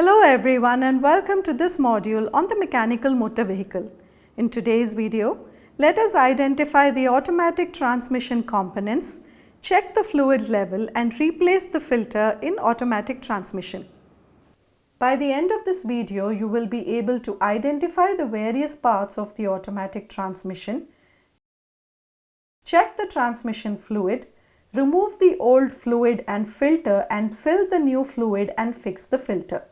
Hello everyone and welcome to this module on the mechanical motor vehicle. In today's video, let us identify the automatic transmission components, check the fluid level and replace the filter in automatic transmission. By the end of this video, you will be able to identify the various parts of the automatic transmission, check the transmission fluid, remove the old fluid and filter and fill the new fluid and fix the filter.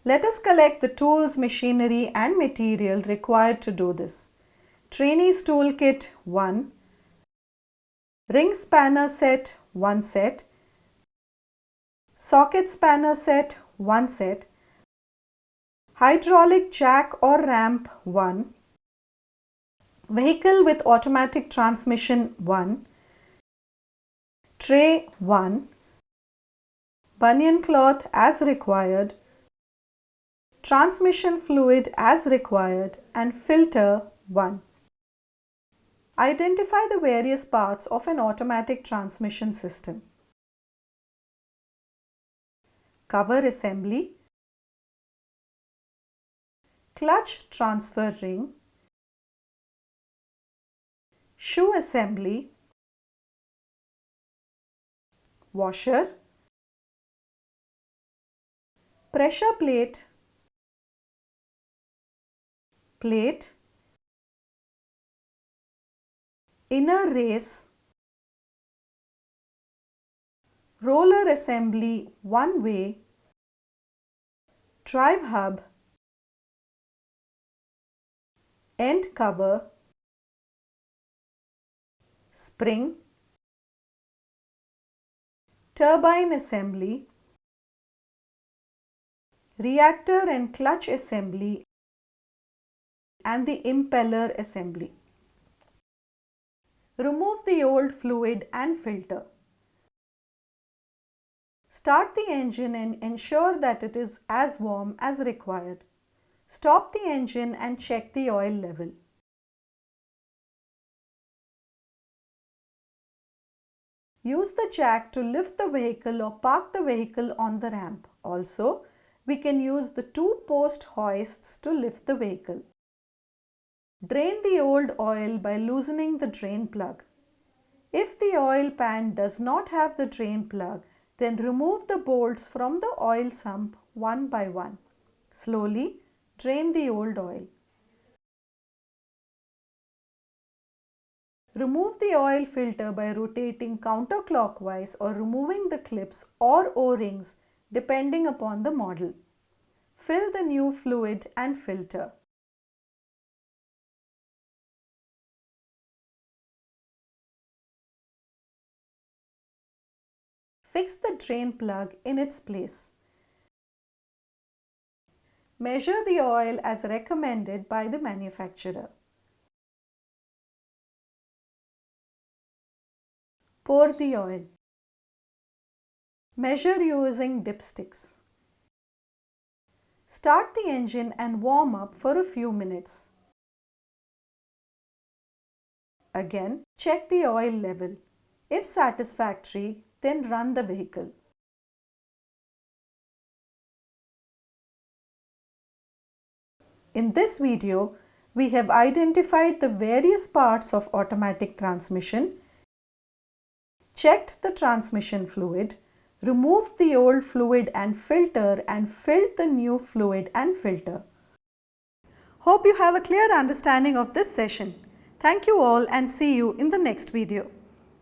Let us collect the tools, machinery and material required to do this. Trainees toolkit 1, ring spanner set 1 set, socket spanner set 1 set, hydraulic jack or ramp 1, vehicle with automatic transmission 1, tray 1, bunion cloth as required, transmission fluid as required and filter 1. Identify the various parts of an automatic transmission system. Cover assembly, clutch transfer ring, shoe assembly, washer, pressure plate, plate, inner race, roller assembly one way, drive hub, end cover, spring, turbine assembly, reactor and clutch assembly and the impeller assembly. Remove the old fluid and filter. Start the engine and ensure that it is as warm as required. Stop the engine and check the oil level. Use the jack to lift the vehicle or park the vehicle on the ramp. Also, we can use the 2-post hoists to lift the vehicle. Drain the old oil by loosening the drain plug. If the oil pan does not have the drain plug, then remove the bolts from the oil sump one by one. Slowly drain the old oil. Remove the oil filter by rotating counterclockwise or removing the clips or O-rings depending upon the model. Fill the new fluid and filter. Fix the drain plug in its place. Measure the oil as recommended by the manufacturer. Pour the oil. Measure using dipsticks. Start the engine and warm up for a few minutes. Again, check the oil level. If satisfactory, then run the vehicle. In this video, we have identified the various parts of automatic transmission, checked the transmission fluid, removed the old fluid and filter and filled the new fluid and filter. Hope you have a clear understanding of this session. Thank you all and see you in the next video.